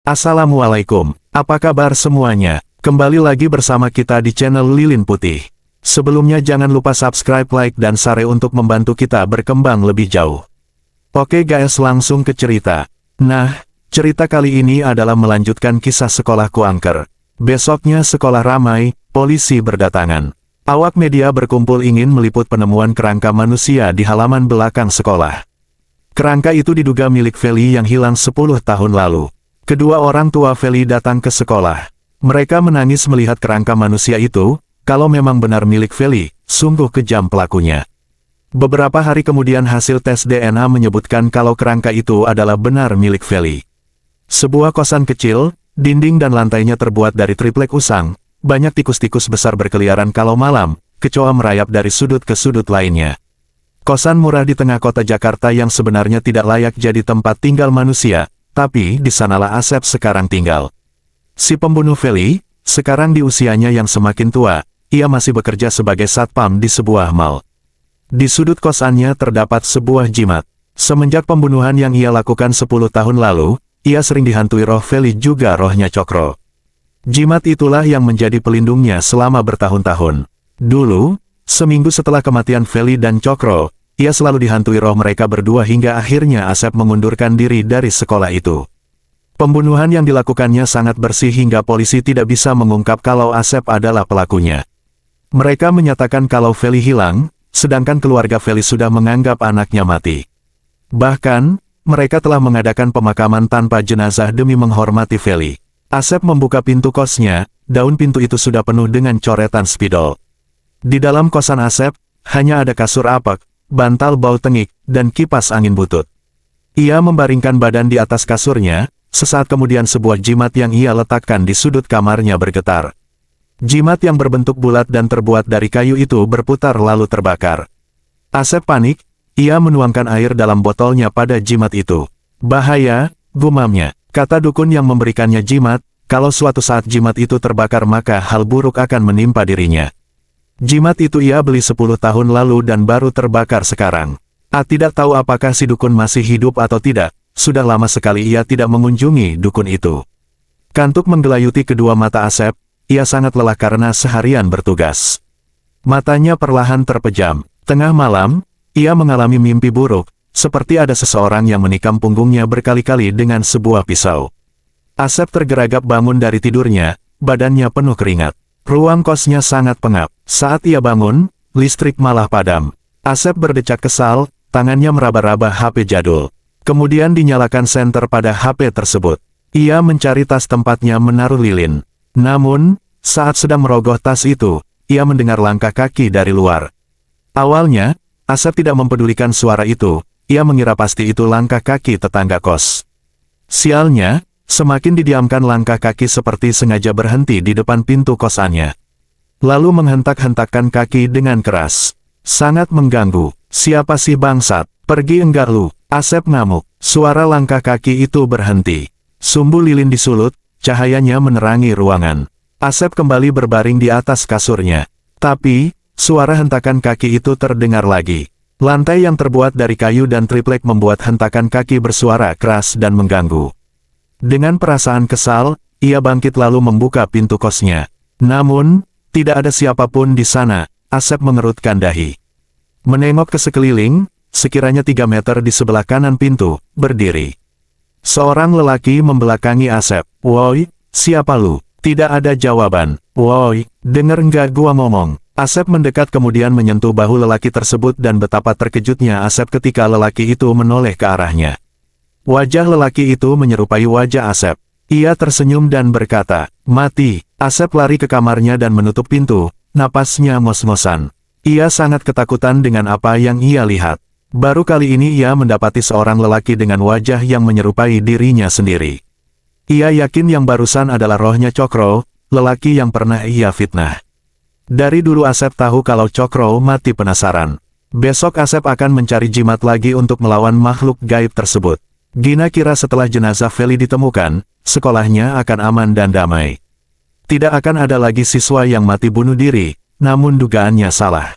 Assalamualaikum, apa kabar semuanya? Kembali lagi bersama kita di channel Lilin Putih. Sebelumnya jangan lupa subscribe, like, dan share untuk membantu kita berkembang lebih jauh. Oke guys, langsung ke cerita. Nah, cerita kali ini adalah melanjutkan kisah sekolahku angker. Besoknya sekolah ramai, polisi berdatangan. Awak media berkumpul ingin meliput penemuan kerangka manusia di halaman belakang sekolah. Kerangka itu diduga milik Feli yang hilang 10 tahun lalu. Kedua orang tua Feli datang ke sekolah. Mereka menangis melihat kerangka manusia itu. Kalau memang benar milik Feli, sungguh kejam pelakunya. Beberapa hari kemudian hasil tes DNA menyebutkan kalau kerangka itu adalah benar milik Feli. Sebuah kosan kecil, dinding dan lantainya terbuat dari triplek usang. Banyak tikus-tikus besar berkeliaran kalau malam, kecoa merayap dari sudut ke sudut lainnya. Kosan murah di tengah kota Jakarta yang sebenarnya tidak layak jadi tempat tinggal manusia. Tapi, di sanalah Asep sekarang tinggal. Si pembunuh Feli, sekarang di usianya yang semakin tua, ia masih bekerja sebagai satpam di sebuah mal. Di sudut kosannya terdapat sebuah jimat. Semenjak pembunuhan yang ia lakukan 10 tahun lalu, ia sering dihantui roh Feli juga rohnya Cokro. Jimat itulah yang menjadi pelindungnya selama bertahun-tahun. Dulu, seminggu setelah kematian Feli dan Cokro, ia selalu dihantui roh mereka berdua hingga akhirnya Asep mengundurkan diri dari sekolah itu. Pembunuhan yang dilakukannya sangat bersih hingga polisi tidak bisa mengungkap kalau Asep adalah pelakunya. Mereka menyatakan kalau Feli hilang, sedangkan keluarga Feli sudah menganggap anaknya mati. Bahkan, mereka telah mengadakan pemakaman tanpa jenazah demi menghormati Feli. Asep membuka pintu kosnya, daun pintu itu sudah penuh dengan coretan spidol. Di dalam kosan Asep, hanya ada kasur apek, bantal bau tengik, dan kipas angin butut. Ia membaringkan badan di atas kasurnya, sesaat kemudian sebuah jimat yang ia letakkan di sudut kamarnya bergetar. Jimat yang berbentuk bulat dan terbuat dari kayu itu berputar lalu terbakar. Asep panik, ia menuangkan air dalam botolnya pada jimat itu. Bahaya, gumamnya, kata dukun yang memberikannya jimat, kalau suatu saat jimat itu terbakar maka hal buruk akan menimpa dirinya. Jimat itu ia beli 10 tahun lalu dan baru terbakar sekarang. Tidak tahu apakah si dukun masih hidup atau tidak, sudah lama sekali ia tidak mengunjungi dukun itu. Kantuk menggelayuti kedua mata Asep, ia sangat lelah karena seharian bertugas. Matanya perlahan terpejam. Tengah malam, ia mengalami mimpi buruk, seperti ada seseorang yang menikam punggungnya berkali-kali dengan sebuah pisau. Asep tergeragap bangun dari tidurnya, badannya penuh keringat. Ruang kosnya sangat pengap. Saat ia bangun, listrik malah padam. Asep berdecak kesal, tangannya meraba-raba HP jadul. Kemudian dinyalakan senter pada HP tersebut. Ia mencari tas tempatnya menaruh lilin. Namun, saat sedang merogoh tas itu, ia mendengar langkah kaki dari luar. Awalnya, Asep tidak mempedulikan suara itu, ia mengira pasti itu langkah kaki tetangga kos. Sialnya, semakin didiamkan langkah kaki seperti sengaja berhenti di depan pintu kosannya. Lalu menghentak-hentakkan kaki dengan keras. Sangat mengganggu. Siapa sih bangsat? Pergi enggak lu? Asep ngamuk. Suara langkah kaki itu berhenti. Sumbu lilin disulut, cahayanya menerangi ruangan. Asep kembali berbaring di atas kasurnya. Tapi, suara hentakan kaki itu terdengar lagi. Lantai yang terbuat dari kayu dan triplek membuat hentakan kaki bersuara keras dan mengganggu. Dengan perasaan kesal, ia bangkit lalu membuka pintu kosnya. Namun, tidak ada siapapun di sana. Asep mengerutkan dahi. Menengok ke sekeliling, sekiranya 3 meter di sebelah kanan pintu, berdiri seorang lelaki membelakangi Asep. Woi, siapa lu? Tidak ada jawaban. Woi, denger nggak gua ngomong? Asep mendekat kemudian menyentuh bahu lelaki tersebut dan betapa terkejutnya Asep ketika lelaki itu menoleh ke arahnya. Wajah lelaki itu menyerupai wajah Asep. Ia tersenyum dan berkata, "Mati." Asep lari ke kamarnya dan menutup pintu, napasnya ngos-ngosan. Ia sangat ketakutan dengan apa yang ia lihat. Baru kali ini ia mendapati seorang lelaki dengan wajah yang menyerupai dirinya sendiri. Ia yakin yang barusan adalah rohnya Cokro, lelaki yang pernah ia fitnah. Dari dulu Asep tahu kalau Cokro mati penasaran. Besok Asep akan mencari jimat lagi untuk melawan makhluk gaib tersebut. Gina kira setelah jenazah Feli ditemukan, sekolahnya akan aman dan damai. Tidak akan ada lagi siswa yang mati bunuh diri, namun dugaannya salah.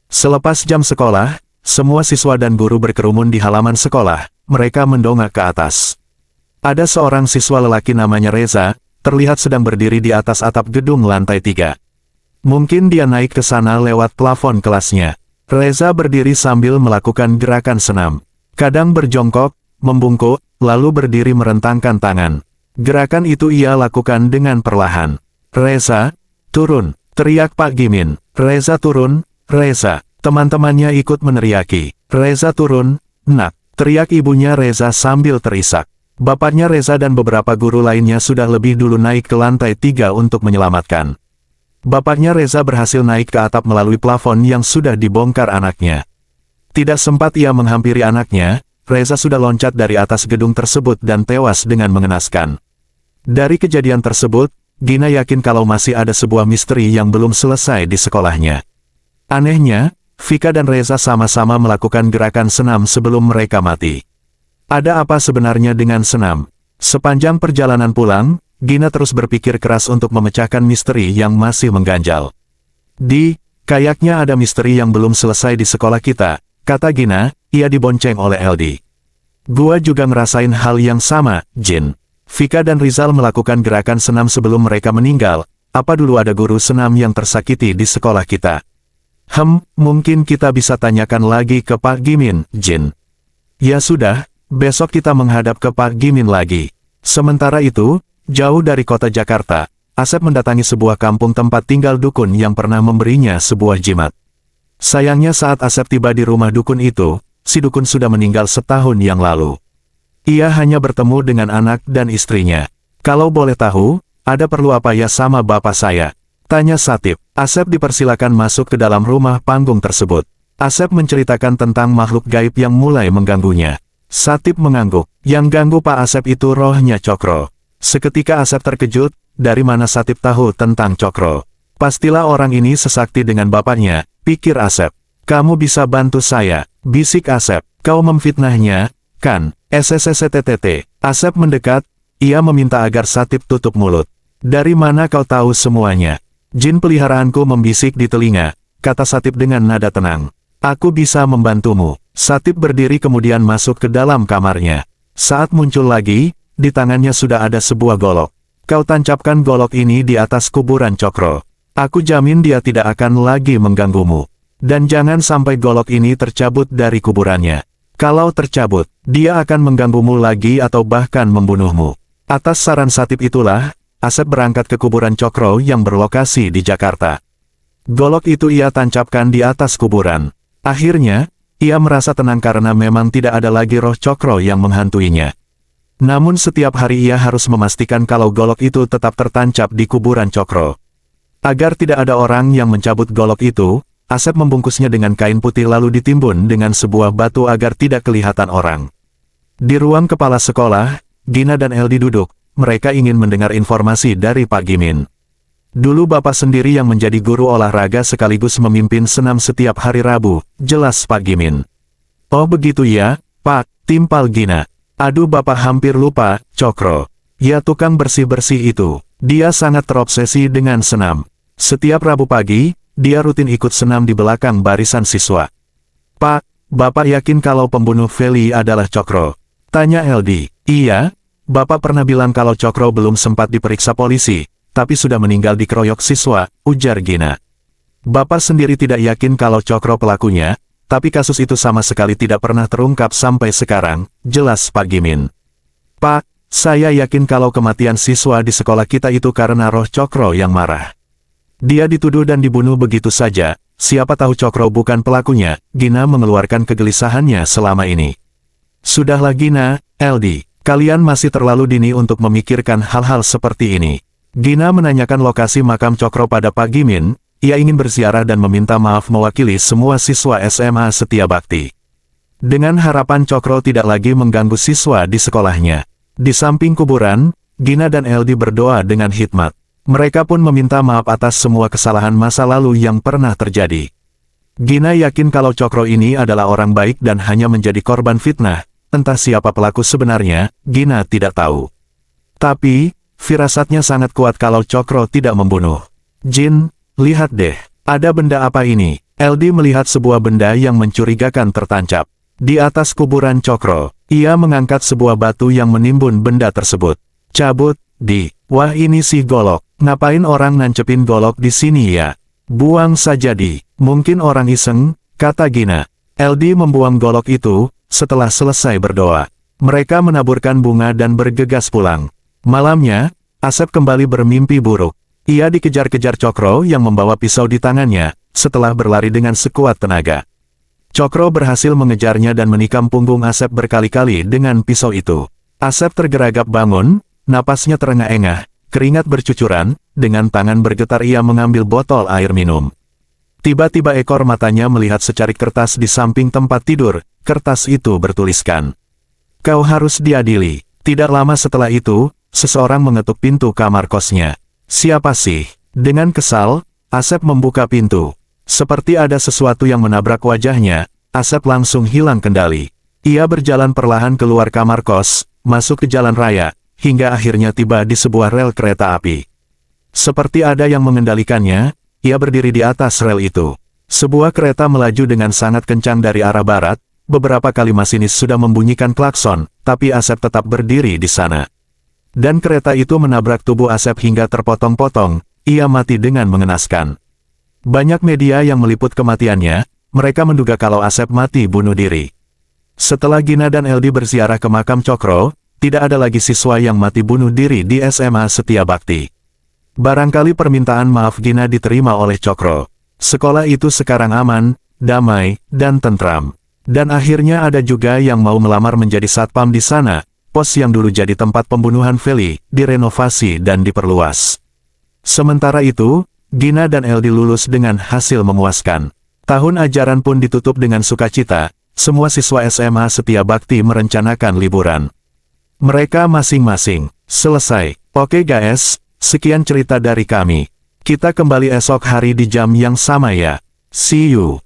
Selepas jam sekolah, semua siswa dan guru berkerumun di halaman sekolah, mereka mendongak ke atas. Ada seorang siswa lelaki namanya Reza, terlihat sedang berdiri di atas atap gedung lantai 3. Mungkin dia naik ke sana lewat plafon kelasnya. Reza berdiri sambil melakukan gerakan senam. Kadang berjongkok, membungkuk, lalu berdiri merentangkan tangan. Gerakan itu ia lakukan dengan perlahan. "Reza, turun!" teriak Pak Gimin. "Reza turun, Reza!" Teman-temannya ikut meneriaki. "Reza turun, nak!" teriak ibunya Reza sambil terisak. Bapaknya Reza dan beberapa guru lainnya sudah lebih dulu naik ke lantai 3 untuk menyelamatkan. Bapaknya Reza berhasil naik ke atap melalui plafon yang sudah dibongkar anaknya. Tidak sempat ia menghampiri anaknya, Reza sudah loncat dari atas gedung tersebut dan tewas dengan mengenaskan. Dari kejadian tersebut, Gina yakin kalau masih ada sebuah misteri yang belum selesai di sekolahnya. Anehnya, Vika dan Reza sama-sama melakukan gerakan senam sebelum mereka mati. Ada apa sebenarnya dengan senam? Sepanjang perjalanan pulang, Gina terus berpikir keras untuk memecahkan misteri yang masih mengganjal. Kayaknya ada misteri yang belum selesai di sekolah kita, kata Gina, ia dibonceng oleh LD. Gua juga ngerasain hal yang sama, Jin. Vika dan Rizal melakukan gerakan senam sebelum mereka meninggal. Apa dulu ada guru senam yang tersakiti di sekolah kita? Mungkin kita bisa tanyakan lagi ke Pak Gimin, Jin. Ya sudah, besok kita menghadap ke Pak Gimin lagi. Sementara itu, jauh dari kota Jakarta, Asep mendatangi sebuah kampung tempat tinggal dukun yang pernah memberinya sebuah jimat. Sayangnya saat Asep tiba di rumah dukun itu, si dukun sudah meninggal setahun yang lalu. Ia hanya bertemu dengan anak dan istrinya. "Kalau boleh tahu, ada perlu apa ya sama bapak saya?" tanya Satip. Asep dipersilakan masuk ke dalam rumah panggung tersebut. Asep menceritakan tentang makhluk gaib yang mulai mengganggunya. Satip mengangguk. Yang ganggu Pak Asep itu rohnya Cokro. Seketika Asep terkejut, dari mana Satip tahu tentang Cokro? Pastilah orang ini sesakti dengan bapaknya, pikir Asep. "Kamu bisa bantu saya," bisik Asep. "Kau memfitnahnya, kan?" SSSTTT. Asep mendekat, ia meminta agar Satip tutup mulut. "Dari mana kau tahu semuanya?" "Jin peliharaanku membisik di telinga," kata Satip dengan nada tenang. "Aku bisa membantumu." Satip berdiri kemudian masuk ke dalam kamarnya. Saat muncul lagi, di tangannya sudah ada sebuah golok. "Kau tancapkan golok ini di atas kuburan Cokro. Aku jamin dia tidak akan lagi mengganggumu. Dan jangan sampai golok ini tercabut dari kuburannya. Kalau tercabut, dia akan mengganggumu lagi atau bahkan membunuhmu." Atas saran Satip itulah, Asep berangkat ke kuburan Cokro yang berlokasi di Jakarta. Golok itu ia tancapkan di atas kuburan. Akhirnya, ia merasa tenang karena memang tidak ada lagi roh Cokro yang menghantuinya. Namun setiap hari ia harus memastikan kalau golok itu tetap tertancap di kuburan Cokro. Agar tidak ada orang yang mencabut golok itu, Asep membungkusnya dengan kain putih lalu ditimbun dengan sebuah batu agar tidak kelihatan orang. Di ruang kepala sekolah, Gina dan Eldi duduk, mereka ingin mendengar informasi dari Pak Gimin. Dulu bapak sendiri yang menjadi guru olahraga sekaligus memimpin senam setiap hari Rabu, jelas Pak Gimin. "Oh begitu ya, Pak," timpal Gina. "Aduh bapak hampir lupa, Cokro. Ya tukang bersih-bersih itu, dia sangat terobsesi dengan senam. Setiap Rabu pagi, dia rutin ikut senam di belakang barisan siswa." "Pak, bapak yakin kalau pembunuh Feli adalah Cokro?" tanya Eldi. "Iya, bapak pernah bilang kalau Cokro belum sempat diperiksa polisi, tapi sudah meninggal dikeroyok siswa," ujar Gina. "Bapak sendiri tidak yakin kalau Cokro pelakunya, tapi kasus itu sama sekali tidak pernah terungkap sampai sekarang," jelas Pak Gimin. "Pak, saya yakin kalau kematian siswa di sekolah kita itu karena roh Cokro yang marah. Dia dituduh dan dibunuh begitu saja, siapa tahu Cokro bukan pelakunya." Gina mengeluarkan kegelisahannya selama ini. "Sudahlah Gina, Eldi, kalian masih terlalu dini untuk memikirkan hal-hal seperti ini." Gina menanyakan lokasi makam Cokro pada Pak Gimin, ia ingin berziarah dan meminta maaf mewakili semua siswa SMA Setia Bakti. Dengan harapan Cokro tidak lagi mengganggu siswa di sekolahnya. Di samping kuburan, Gina dan Eldi berdoa dengan hikmat. Mereka pun meminta maaf atas semua kesalahan masa lalu yang pernah terjadi. Gina yakin kalau Cokro ini adalah orang baik dan hanya menjadi korban fitnah. Entah siapa pelaku sebenarnya, Gina tidak tahu. Tapi, firasatnya sangat kuat kalau Cokro tidak membunuh. "Jin, lihat deh, ada benda apa ini?" Eldi melihat sebuah benda yang mencurigakan tertancap di atas kuburan Cokro. Ia mengangkat sebuah batu yang menimbun benda tersebut. Cabut, di. Wah ini sih golok. Ngapain orang nancepin golok di sini ya? Buang saja di. Mungkin orang iseng, kata Gina. LD membuang golok itu, setelah selesai berdoa. Mereka menaburkan bunga dan bergegas pulang. Malamnya, Asep kembali bermimpi buruk. Ia dikejar-kejar Cokro yang membawa pisau di tangannya, setelah berlari dengan sekuat tenaga. Cokro berhasil mengejarnya dan menikam punggung Asep berkali-kali dengan pisau itu. Asep tergeragap bangun, napasnya terengah-engah, keringat bercucuran, dengan tangan bergetar ia mengambil botol air minum. Tiba-tiba ekor matanya melihat secarik kertas di samping tempat tidur, kertas itu bertuliskan, "Kau harus diadili." Tidak lama setelah itu, seseorang mengetuk pintu kamar kosnya. Siapa sih? Dengan kesal, Asep membuka pintu. Seperti ada sesuatu yang menabrak wajahnya, Asep langsung hilang kendali. Ia berjalan perlahan keluar kamar kos, masuk ke jalan raya, hingga akhirnya tiba di sebuah rel kereta api. Seperti ada yang mengendalikannya, ia berdiri di atas rel itu. Sebuah kereta melaju dengan sangat kencang dari arah barat, beberapa kali masinis sudah membunyikan klakson, tapi Asep tetap berdiri di sana. Dan kereta itu menabrak tubuh Asep hingga terpotong-potong, ia mati dengan mengenaskan. Banyak media yang meliput kematiannya, mereka menduga kalau Asep mati bunuh diri. Setelah Gina dan LD berziarah ke makam Cokro, tidak ada lagi siswa yang mati bunuh diri di SMA Setia Bakti. Barangkali permintaan maaf Gina diterima oleh Cokro. Sekolah itu sekarang aman, damai, dan tentram. Dan akhirnya ada juga yang mau melamar menjadi satpam di sana, pos yang dulu jadi tempat pembunuhan Feli, direnovasi dan diperluas. Sementara itu, Gina dan LD lulus dengan hasil memuaskan. Tahun ajaran pun ditutup dengan sukacita, semua siswa SMA Setia Bakti merencanakan liburan. Mereka masing-masing selesai. Oke guys, sekian cerita dari kami. Kita kembali esok hari di jam yang sama ya. See you.